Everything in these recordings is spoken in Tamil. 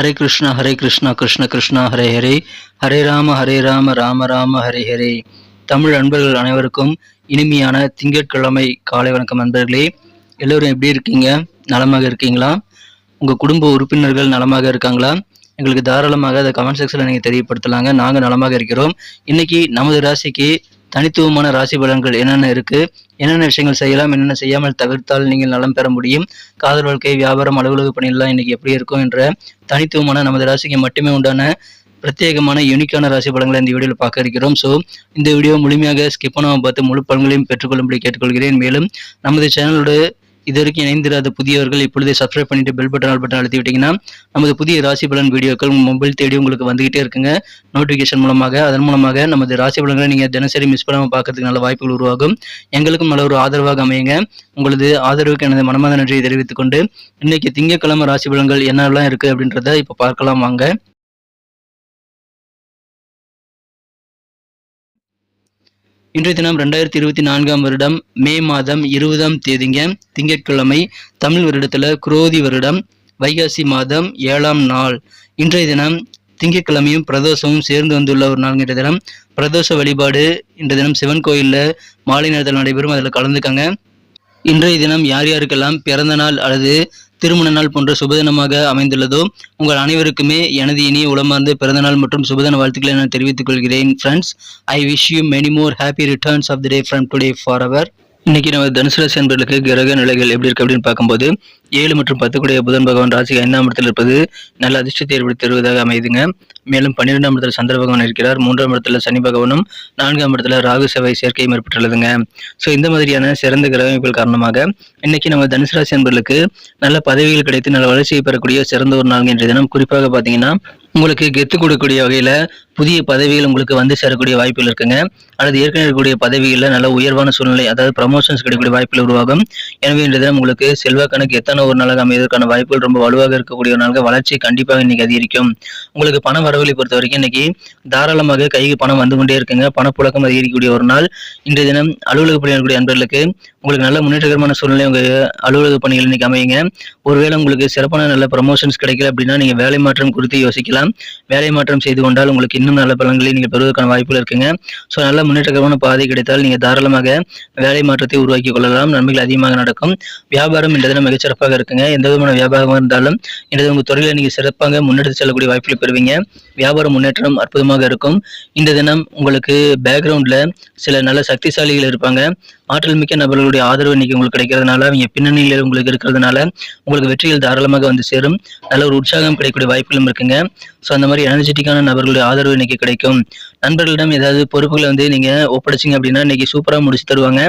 ஹரே கிருஷ்ணா கிருஷ்ண கிருஷ்ணா ஹரே ஹரே, ஹரே ராம ராம ராம ஹரே ஹரே. தமிழ் அன்பர்கள் அனைவருக்கும் இனிமையான திங்கட்கிழமை காலை வணக்கம் நண்பர்களே. எல்லோரும் எப்படி இருக்கீங்க? நலமாக இருக்கீங்களா? உங்கள் குடும்ப உறுப்பினர்கள் நலமாக இருக்காங்களா? எங்களுக்கு தாராளமாக அதை கமெண்ட் செக்ஷனில் நீங்கள் தெரியப்படுத்தலாங்க. நாங்கள் நலமாக இருக்கிறோம். இன்னைக்கு நமது ராசிக்கு தனித்துவமான ராசி பலன்கள் என்னென்ன இருக்கு, என்னென்ன விஷயங்கள் செய்யலாம், என்னென்ன செய்யாமல் தவிர்த்தால் நீங்கள் நலம் பெற முடியும், காதல் வாழ்க்கை, வியாபாரம், அலுவலக பணியெல்லாம் இன்னைக்கு எப்படி இருக்கும் என்ற தனித்துவமான நமது ராசிக்கு மட்டுமே உண்டான பிரத்யேகமான யூனிக்கான ராசி பலன்களை இந்த வீடியோவில் பார்க்க இருக்கிறோம். ஸோ இந்த வீடியோ முழுமையாக ஸ்கிப் பண்ணாமல் பார்த்து முழு பலன்களையும் பெற்றுக்கொள்ளும்படி கேட்டுக்கொள்கிறேன். மேலும் நமது சேனலோட இது வரைக்கும் இணைந்திராத புதியவர்கள் இப்பொழுதே சப்ஸ்கிரைப் பண்ணிட்டு பெல் பட்டன் அழுத்தி விட்டீங்கன்னா நமது புதிய ராசி பலன் வீடியோக்கள் மொபைல் தேடி உங்களுக்கு வந்துகிட்டே இருக்குங்க நோட்டிஃபிகேஷன் மூலமாக. அதன் மூலமாக நமது ராசி பலன்களை நீங்கள் தினசரி மிஸ் பண்ணாமல் பார்க்கறதுக்கு நல்ல வாய்ப்புகள் உருவாகும். எங்களுக்கும் நல்ல ஒரு ஆதரவாக அமையுங்க. உங்களது ஆதரவுக்கு எனது மனமார்ந்த நன்றியை தெரிவித்துக் கொண்டு இன்னைக்கு திங்கட்கிழமை ராசி பலன்கள் என்னெல்லாம் இருக்கு அப்படின்றத இப்போ பார்க்கலாம் வாங்க. இன்றைய தினம் 2024 வருடம் மே மாதம் 20ஆம் தேதிங்க, திங்கட்கிழமை. தமிழ் வருடத்தில் குரோதி வருடம் வைகாசி மாதம் 7ஆம் நாள். இன்றைய தினம் திங்கட்கிழமையும் பிரதோஷமும் சேர்ந்து வந்துள்ள ஒரு நாள். இன்றைய தினம் பிரதோஷ வழிபாடு இன்றைய தினம் சிவன் கோயிலில் மாலை நேரத்தில் நடைபெறும். அதில் கலந்துக்கங்க. இன்றைய தினம் யார் யாருக்கெல்லாம் பிறந்த நாள் அல்லது திருமண நாள் போன்ற சுபதினமாக அமைந்துள்ளதோ உங்கள் அனைவருக்குமே எனது இனிய உளமார்ந்த பிறந்தநாள் மற்றும் சுபதின வாழ்த்துக்களை நான் தெரிவித்துக் கொள்கிறேன். Friends, I wish you many more happy returns of the day from today for அவர். இன்னைக்கு நம்ம தனுசு ராசி அன்பர்களுக்கு கிரக நிலைகள் எப்படி இருக்கு அப்படின்னு பார்க்கும்போது 7 மற்றும் 10 கூடிய புதன் பகவான் ராசிக்கு 5ஆம் இடத்தில் இருப்பது நல்ல அதிர்ஷ்டத்தை ஏற்படுத்தி தருவதாக அமைதுங்க. மேலும் 12ஆம் இடத்துல சந்திர பகவான் இருக்கிறார். 3ஆம் இடத்துல சனி பகவானும் 4ஆம் இடத்துல ராகு செவ்வாய் சேர்க்கையும் ஏற்பட்டுள்ளதுங்க. ஸோ இந்த மாதிரியான சிறந்த கிரக அமைப்புகள் காரணமாக இன்னைக்கு நம்ம தனுசு ராசி அன்பர்களுக்கு நல்ல பதவிகள் கிடைத்து நல்ல வளர்ச்சியை பெறக்கூடிய சிறந்த ஒரு நாள் என்ற தினம். குறிப்பாக பார்த்தீங்கன்னா உங்களுக்கு கெத்து கொடுக்கக்கூடிய வகையில் புதிய பதவிகள் உங்களுக்கு வந்து சேரக்கூடிய வாய்ப்புகள் இருக்குங்க. அல்லது ஏற்கனவே இருக்கக்கூடிய பதவிகளில் நல்ல உயர்வான சூழ்நிலை, அதாவது ப்ரமோஷன்ஸ் கிடைக்கக்கூடிய வாய்ப்புகள் உருவாகும். எனவே இன்றைய தினம் உங்களுக்கு செல்வாக்கான கெத்தான ஒரு நாளாக அமைவதற்கான வாய்ப்புகள் ரொம்ப வலுவாக இருக்கக்கூடிய ஒரு நாளாக வளர்ச்சி கண்டிப்பாக இன்னைக்கு அதிகரிக்கும். உங்களுக்கு பண வரவுகளை பொறுத்த வரைக்கும் இன்னைக்கு தாராளமாக கைக்கு பணம் வந்து கொண்டே இருக்குங்க. பணப்புழக்கம் அதிகரிக்கக்கூடிய ஒரு நாள். இன்றைய தினம் அலுவலக பணியாளர்களுடைய அன்பர்களுக்கு உங்களுக்கு நல்ல முன்னேற்றகரமான சூழ்நிலை உங்க அலுவலக பணிகள் இன்னைக்கு அமையுங்க. ஒருவேளை உங்களுக்கு சிறப்பான நல்ல ப்ரமோஷன்ஸ் கிடைக்கல அப்படின்னா நீங்க வேலை மாற்றம் குறித்து யோசிக்கலாம். வேலை மாற்றம் செய்து கொண்டால் உங்களுக்கு இன்னும் நல்ல பலன்களை நீங்கள் பெறுவதற்கான வாய்ப்புகள் இருக்குங்க. ஸோ நல்ல முன்னேற்றகரமான பாதை கிடைத்தால் நீங்கள் தாராளமாக வேலை மாற்றத்தை உருவாக்கி கொள்ளலாம். நன்மைகள் அதிகமாக நடக்கும். வியாபாரம் இந்த தினம் மிகச்சிறப்பாக இருக்குங்க. எந்த விதமான வியாபாரமாக இருந்தாலும் இந்த உங்கள் தொழிலை நீங்கள் சிறப்பாக முன்னெடுத்து செல்லக்கூடிய வாய்ப்புகளை பெறுவீங்க. வியாபார முன்னேற்றம் அற்புதமாக இருக்கும். இந்த தினம் உங்களுக்கு பேக்ரவுண்ட்ல சில நல்ல சக்திசாலிகள் இருப்பாங்க. ஆற்றல் மிக்க நபர்களுடைய ஆதரவு இன்னைக்கு உங்களுக்கு கிடைக்கிறதுனால, அவங்க பின்னணியில் உங்களுக்கு இருக்கிறதுனால உங்களுக்கு வெற்றிகள் தாராளமாக வந்து சேரும். நல்ல ஒரு உற்சாகம் கிடைக்கக்கூடிய வாய்ப்புகளும் இருக்குங்க. ஸோ அந்த மாதிரி எனர்ஜெட்டிக்கான நபர்களுடைய ஆதரவு இன்னைக்கு கிடைக்கும். நண்பர்களிடம் ஏதாவது பொறுப்புகளை வந்து நீங்க ஒப்படைச்சிங்க அப்படின்னா இன்னைக்கு சூப்பராக முடிச்சு தருவாங்க.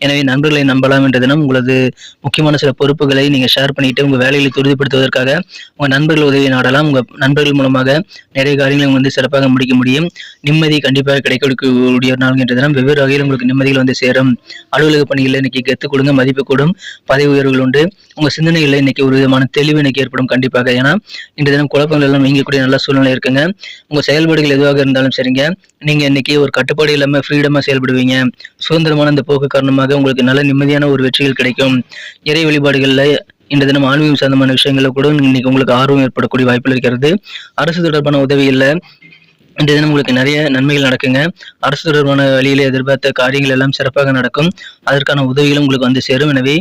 எனவே நண்பர்களை நம்பலாம் என்ற தினம். உங்களது முக்கியமான சில பொறுப்புகளை நீங்க ஷேர் பண்ணிட்டு உங்க வேலைகளை துரிதப்படுத்துவதற்காக உங்க நண்பர்கள் உதவியை நாடலாம். உங்க நண்பர்கள் மூலமாக நிறைய காரியங்களை வந்து சிறப்பாக முடிக்க முடியும். நிம்மதி கண்டிப்பாக கிடைக்கக்கூடிய நாள் என்ற தினம். வெவ்வேறு வகையில் உங்களுக்கு நிம்மதிகள் வந்து சேரும். அலுவலக பணிகளில் இன்னைக்கு கெத்து கொடுங்க, மதிப்பு கூடும், பதவி உயர்வுகள் உண்டு. உங்க சிந்தனைகளில் இன்னைக்கு ஒரு விதமான தெளிவு இன்னைக்கு ஏற்படும் கண்டிப்பாக. ஏன்னா இந்த தினம் குழப்பங்கள் எல்லாம் நீங்கக்கூடிய நல்ல சூழ்நிலை இருக்குங்க. உங்க செயல்பாடுகள் எதுவாக இருந்தாலும் சரிங்க, நீங்க இன்னைக்கு ஒரு கட்டுப்பாடு இல்லாம ஃப்ரீடமா செயல்படுவீங்க. சுதந்திரமான இந்த போக்கு காரணமாக உங்களுக்கு நல்ல நிம்மதியான ஒரு வெற்றிகள் கிடைக்கும். இறை வழிபாடுகள்ல இந்த தினம் ஆன்மீகம் சார்ந்தமான விஷயங்கள்ல கூட இன்னைக்கு உங்களுக்கு ஆர்வம் ஏற்படக்கூடிய வாய்ப்புகள் இருக்கிறது. அரசு தொடர்பான உதவியில் இன்றைய தினம் உங்களுக்கு நிறைய நன்மைகள் நடக்குங்க. அரசு தொடர்பான வழியில எதிர்பார்த்த காரியங்கள் எல்லாம் சிறப்பாக நடக்கும். அதற்கான உதவிகளும் உங்களுக்கு வந்து சேரும். எனவே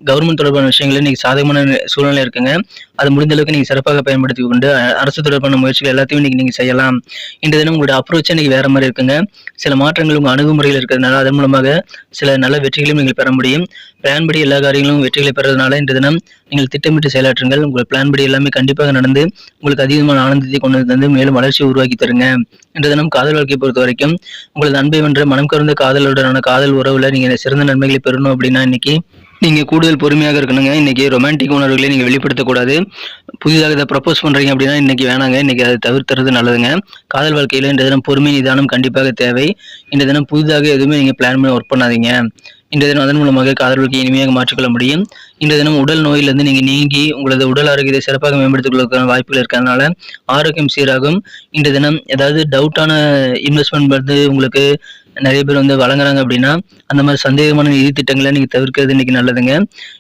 கவர்மெண்ட் தொடர்பான விஷயங்கள் இன்னைக்கு சாதகமான சூழ்நிலை இருக்குங்க. அது முடிந்த அளவுக்கு நீங்க சிறப்பாக பயன்படுத்தி கொண்டு அரசு தொடர்பான முயற்சிகள் எல்லாத்தையும் இன்னைக்கு நீங்க செய்யலாம். இந்த தினம் உங்களுடைய அப்ரோச் இன்னைக்கு வேற மாதிரி இருக்குங்க. சில மாற்றங்கள் உங்க அணுகுமுறையில் இருக்கிறதுனால அதன் மூலமாக சில நல்ல வெற்றிகளையும் நீங்கள் பெற முடியும். பிளான் படி எல்லா காரியங்களும் வெற்றிகளை பெறதுனால இந்த தினம் நீங்கள் திட்டமிட்டு செயலாற்றுங்கள். உங்கள் பிளான் படி எல்லாமே கண்டிப்பாக நடந்து உங்களுக்கு அதிகமான ஆனந்தத்தை கொண்டு வந்து மேலும் வளர்ச்சி உருவாக்கி தருங்க. இந்த தினம் காதல் வாழ்க்கையை பொறுத்த வரைக்கும் உங்களது அன்பை வென்ற மனம் கவர்ந்த காதலுடனான காதல் உறவுல நீங்க சிறந்த நன்மைகளை பெறணும் அப்படின்னா இன்னைக்கு நீங்க கூடுதல் பொறுமையாக இருக்கணுங்க. இன்னைக்கு ரொமான்டிக் உணர்வுகளை நீங்க வெளிப்படுத்தக்கூடாது. புதிதாக இதை ப்ரப்போஸ் பண்றீங்க அப்படின்னா இன்னைக்கு வேணாங்க. இன்னைக்கு அதை தவிர்த்துறது நல்லதுங்க. காதல் வாழ்க்கையில இந்த தினம் பொறுமை நிதானம் கண்டிப்பாக தேவை. இந்த தினம் புதிதாக எதுவுமே நீங்க பிளான் பண்ணி ஒர்க் பண்ணாதீங்க. இந்த தினம் அதன் மூலமாக காதல் வாழ்க்கையை இனிமையாக மாற்றிக்கொள்ள முடியும். இந்த தினம் உடல் நோயிலிருந்து நீங்க நீங்கி உங்களது உடல் ஆரோக்கியத்தை சிறப்பாக மேம்படுத்திக் கொள்வதற்கான வாய்ப்புகள் இருக்கிறதுனால ஆரோக்கியம் சீராகும். இந்த தினம் ஏதாவது டவுட்டான இன்வெஸ்ட்மெண்ட் வந்து உங்களுக்கு நிறைய பேர் வந்து வழங்குறாங்க அப்படின்னா அந்த மாதிரி சந்தேகமான நிதி திட்டங்களை நீங்க தவிர்க்கிறது இன்னைக்கு நல்லதுங்க.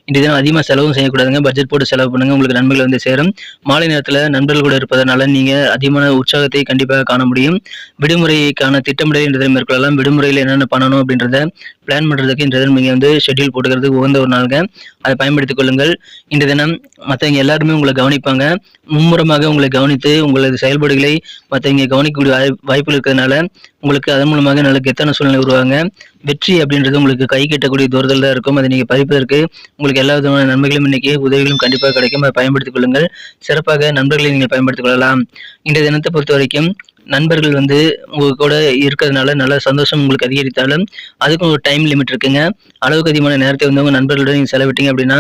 இன்றைய தினம் அதிகமாக செலவும் செய்யக்கூடாதுங்க. பட்ஜெட் போட்டு செலவு பண்ணுங்க, உங்களுக்கு நன்மைகள் வந்து சேரும். மாலை நேரத்தில் நண்பர்கள் கூட இருப்பதனால நீங்க அதிகமான உற்சாகத்தை கண்டிப்பாக காண முடியும். விடுமுறைக்கான திட்டமிடல் இன்றைய தினம் மேற்கொள்ளலாம். விடுமுறையில் என்னென்ன பண்ணணும் அப்படின்றத பிளான் பண்றதுக்கு இன்றைய தினம் நீங்க வந்து ஷெட்யூல் போட்டுக்கிறதுக்கு உகந்த ஒரு நாளுங்க. அதை பயன்படுத்திக் கொள்ளுங்கள். இன்றைய தினம் மற்றவங்க எல்லாருமே உங்களை கவனிப்பாங்க. மும்முரமாக உங்களை கவனித்து உங்களது செயல்பாடுகளை மற்றவங்க கவனிக்கக்கூடிய வாய்ப்புகள் இருக்கிறதுனால உங்களுக்கு அதன் மூலமாக நல்ல கெத்தான சூழ்நிலை உருவாங்க. வெற்றி அப்படின்றது உங்களுக்கு கை கட்டக்கூடிய தூரத்தில் தான் இருக்கும். அதை நீங்க பறிப்பதற்கு உங்களுக்கு எல்லா விதமான நன்மைகளும் இன்னைக்கு உதவிகளும் கண்டிப்பாக கிடைக்கும். அதை பயன்படுத்திக் கொள்ளுங்கள். சிறப்பாக நண்பர்களை நீங்கள் பயன்படுத்திக் கொள்ளலாம். இன்றைய தினத்தை பொறுத்த வரைக்கும் நண்பர்கள் வந்து உங்க கூட இருக்கிறதுனால நல்ல சந்தோஷம் உங்களுக்கு அதிகரித்தாலும் அதுக்கும் ஒரு டைம் லிமிட் இருக்குங்க. அளவுக்கு அதிகமான நேரத்தை வந்து உங்க நண்பர்களுடன் நீங்க செலவிட்டீங்க அப்படின்னா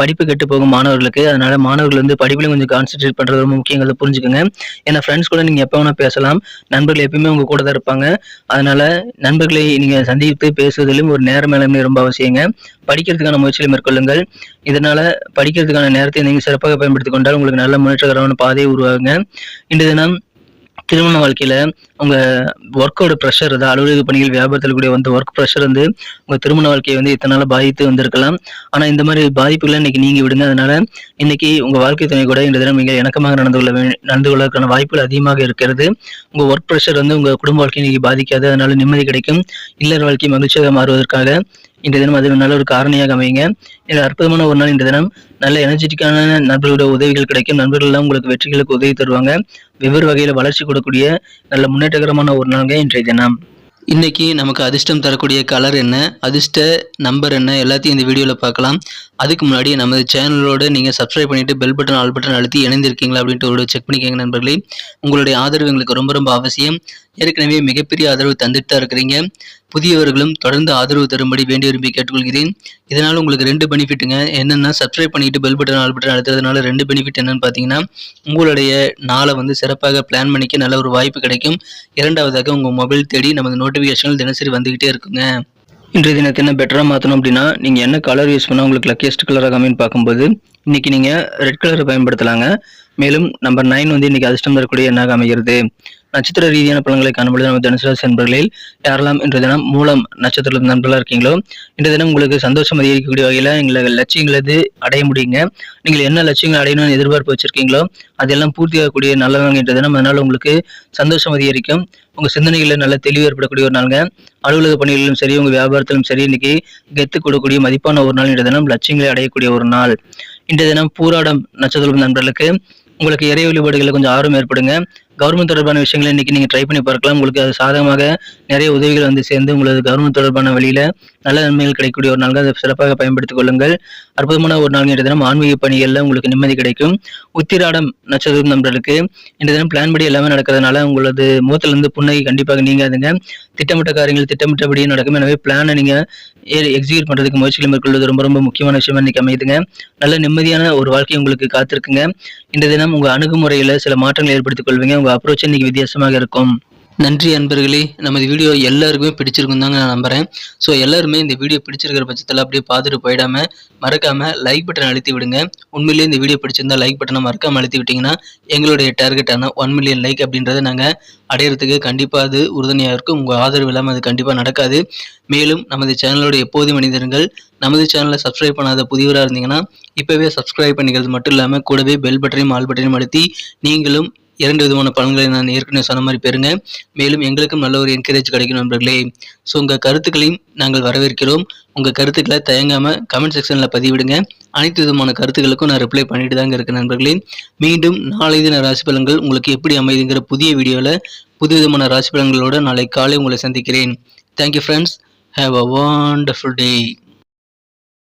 படிப்பு கெட்டு போகும் மாணவர்களுக்கு. அதனால மாணவர்கள் வந்து படிப்புலையும் கொஞ்சம் கான்சென்ட்ரேட் பண்றது ரொம்ப முக்கியங்கிறத புரிஞ்சுக்கோங்க. ஏன்னா ஃப்ரெண்ட்ஸ் கூட நீங்க எப்போ வேணா பேசலாம். நண்பர்கள் எப்பயுமே உங்க கூட தான் இருப்பாங்க. அதனால நண்பர்களை நீங்க சந்தித்து பேசுவதிலும் ஒரு நேர மேலாண்மை ரொம்ப அவசியங்க. படிக்கிறதுக்கான முயற்சிகளை மேற்கொள்ளுங்கள். இதனால படிக்கிறதுக்கான நேரத்தை நீங்க சிறப்பாக பயன்படுத்திக் கொண்டால் உங்களுக்கு நல்ல முன்னேற்றகரமான பாதையை உருவாகுங்க. இன்றைய தினம் திருமண வாழ்க்கையில உங்க ஒர்க்கோட ப்ரெஷர், அலுவலக பணிகள், வியாபாரத்தில் கூடிய வந்து ஒர்க் ப்ரெஷர் வந்து உங்க திருமண வாழ்க்கையை வந்து இத்தனை நாளா பாதித்து வந்திருக்கலாம். ஆனா இந்த மாதிரி பாதிப்புகளை இன்னைக்கு நீங்கி விடுங்க. அதனால இன்னைக்கு உங்க வாழ்க்கை துணை கூட இந்த தினம் நீங்க இணக்கமாக நடந்து கொள்வதற்கான வாய்ப்புகள் அதிகமாக இருக்கிறது. உங்க ஒர்க் ப்ரெஷர் வந்து உங்க குடும்ப வாழ்க்கையை இன்னைக்கு பாதிக்காது. அதனால நிம்மதி கிடைக்கும். இல்லற வாழ்க்கை மகிழ்ச்சியாக மாறுவதற்காக இன்றைய தினம் அது நல்ல ஒரு காரணியாக அமையுங்க. இது அற்புதமான ஒரு நாள். இன்றைய தினம் நல்ல எனர்ஜெட்டிக்கான நண்பர்களோட உதவிகள் கிடைக்கும். நண்பர்கள் எல்லாம் உங்களுக்கு வெற்றிகளுக்கு உதவி தருவாங்க. வெவ்வேறு வகையில வளர்ச்சி கொடுக்கக்கூடிய நல்ல முன்னேற்றகரமான ஒரு நாளுங்க இன்றைய தினம். இன்னைக்கு நமக்கு அதிர்ஷ்டம் தரக்கூடிய கலர் என்ன, அதிர்ஷ்ட நம்பர் என்ன, எல்லாத்தையும் இந்த வீடியோவில் பார்க்கலாம். அதுக்கு முன்னாடி நமது சேனலோட நீங்கள் சப்ஸ்கிரைப் பண்ணிட்டு பெல் பட்டன் ஆல் பட்டன் அழுத்தி இணைந்திருக்கீங்களா அப்படின்ட்டு ஒரு செக் பண்ணிக்கோங்க நண்பர்களே. உங்களுடைய ஆதரவு எங்களுக்கு ரொம்ப ரொம்ப அவசியம். ஏற்கனவே மிகப்பெரிய ஆதரவு தந்துட்டு தான் இருக்கிறீங்க. புதியவர்களும் தொடர்ந்து ஆதரவு தரும்படி வேண்டி விரும்பி கேட்டுக்கொள்கிறேன். இதனால் உங்களுக்கு 2 பெனிஃபிட்டுங்க. என்னென்னா சப்ஸ்கிரைப் பண்ணிட்டு பெல் பட்டன் ஆல் பட்டன் அழுத்துறதுனால 2 பெனிஃபிட் என்னன்னு பார்த்தீங்கன்னா, உங்களுடைய நாளை வந்து சிறப்பாக பிளான் பண்ணிக்க நல்ல ஒரு வாய்ப்பு கிடைக்கும். இரண்டாவதாக உங்கள் மொபைல் தேடி நமது நோட்டிஃபிகேஷன்கள் தினசரி வந்துகிட்டே இருக்குங்க. இன்றைய தினத்தை என்ன பெட்டராக மாற்றணும் அப்படின்னா, நீங்கள் என்ன கலர் யூஸ் பண்ணால் உங்களுக்கு லக்கியஸ்ட் கலராக அமைன்னு பார்க்கும்போது இன்னைக்கு நீங்கள் ரெட் கலரை பயன்படுத்தலாங்க. மேலும் நம்பர் 9 வந்து இன்னைக்கு அதிர்ஷ்டம் தரக்கூடிய எண்ணாக அமைகிறது. நட்சத்திர ரீதியான பலன்களை காணும்பொழுது நம்ம தனுசு ராசி நண்பர்களில் யாரெல்லாம் இன்றைய தினம் மூலம் நட்சத்திரத்தில் நண்பர்களாக இருக்கீங்களோ இன்றைய தினம் உங்களுக்கு சந்தோஷம் அதிகரிக்கக்கூடிய வகையில் எங்களை லட்சியங்களது அடைய முடியுங்க. நீங்கள் என்ன லட்சியங்கள் அடையணும்னு எதிர்பார்ப்பு வச்சிருக்கீங்களோ அதெல்லாம் பூர்த்தியாகக்கூடிய நல்ல நாள் இன்றைய தினம். அதனால உங்களுக்கு சந்தோஷம் அதிகரிக்கும். உங்க சிந்தனைகளில் நல்ல தெளிவு ஏற்படக்கூடிய ஒரு நாளுங்க. அலுவலக பணிகளிலும் சரி, உங்க வியாபாரத்திலும் சரி, இன்னைக்கு கெத்து கொடுக்கக்கூடிய மதிப்பான ஒரு நாள் இன்றைய தினம். லட்சியங்களை அடையக்கூடிய ஒரு நாள் இன்றைய தினம். பூராடம் நட்சத்திரம் நண்பர்களுக்கு உங்களுக்கு இறை வழிபாடுகளில் கொஞ்சம் ஆர்வம் ஏற்படுங்க. கவர்மெண்ட் தொடர்பான விஷயங்களை இன்னைக்கு நீங்க ட்ரை பண்ணி பார்க்கலாம். உங்களுக்கு அது சாதகமாக நிறைய உதவிகள் வந்து சேர்ந்து உங்களது கவர்மெண்ட் தொடர்பான வழியில நல்ல நன்மைகள் கிடைக்கக்கூடிய ஒரு நாள். அதை சிறப்பாக பயன்படுத்திக் கொள்ளுங்கள். அற்புதமான ஒரு நாள் இன்றைய தினம். ஆன்மீக பணிகள்ல உங்களுக்கு நிம்மதி கிடைக்கும். உத்திராடம் நட்சத்திரம் நண்பர்களுக்கு இன்றைய தினம் பிளான் படி எல்லாமே நடக்கிறதுனால உங்களது முகத்துல இருந்து புன்னகை கண்டிப்பாக நீங்காதுங்க. திட்டமிட்ட காரியங்கள் திட்டமிட்டபடியே நடக்கும். எனவே பிளானை நீங்க எக்ஸிக்யூட் பண்றதுக்கு முயற்சிகளை மேற்கொள்வது ரொம்ப ரொம்ப முக்கியமான விஷயம் இன்னைக்கு அமையுதுங்க. நல்ல நிம்மதியான ஒரு வாழ்க்கை உங்களுக்கு காத்திருக்குங்க. இன்றைய தினம் உங்க அணுகுமுறையில சில மாற்றங்களை ஏற்படுத்திக் கொள்வீங்க. உங்க அப்ரோச் இன்னைக்கு வித்தியாசமாக இருக்கும். நன்றி அன்பர்களே. நமது வீடியோ எல்லாருக்குமே பிடிச்சிருக்கும் தாங்க நான் நம்புறேன். ஸோ எல்லாருமே இந்த வீடியோ பிடிச்சிருக்கிற பட்சத்தில் அப்படியே பார்த்துட்டு போயிடாம மறக்காம லைக் பட்டன் அழுத்தி விடுங்க. உண்மையிலேயே இந்த வீடியோ பிடிச்சிருந்தா லைக் பட்டனை மறக்காம அழுத்தி விட்டீங்கன்னா எங்களுடைய டார்கெட்டான 1 மில்லியன் லைக் அப்படின்றத நாங்கள் அடையிறதுக்கு கண்டிப்பாக அது உறுதுணையாக இருக்கும். உங்கள் ஆதரவு இல்லாமல் அது கண்டிப்பாக நடக்காது. மேலும் நமது சேனலோட எப்போதும் மனிதர்கள் நமது சேனலை சப்ஸ்கிரைப் பண்ணாத புதியவராக இருந்தீங்கன்னா இப்போவே சப்ஸ்கிரைப் பண்ணிக்கிறது மட்டும் இல்லாமல் கூடவே பெல் பட்டனையும் ஆல் பட்டனையும் அழுத்தி நீங்களும் 2 விதமான பலன்களை நான் ஏற்கனவே சொன்ன மாதிரி பெறுங்க. மேலும் எங்களுக்கும் நல்ல ஒரு என்கரேஜ் கிடைக்கும் நண்பர்களே. ஸோ உங்கள் கருத்துக்களையும் நாங்கள் வரவேற்கிறோம். உங்கள் கருத்துக்களை தயங்காமல் கமெண்ட் செக்ஷனில் பதிவிடுங்க. அனைத்து விதமான கருத்துக்களுக்கும் நான் ரிப்ளை பண்ணிட்டு தாங்க இருக்கேன் நண்பர்களே. மீண்டும் நாளை தின ராசி பலன்கள் உங்களுக்கு எப்படி அமைதுங்கிற புதிய வீடியோவில் புது விதமான ராசி பலன்களோடு நாளை காலை உங்களை சந்திக்கிறேன். Thank you friends. Have a wonderful day.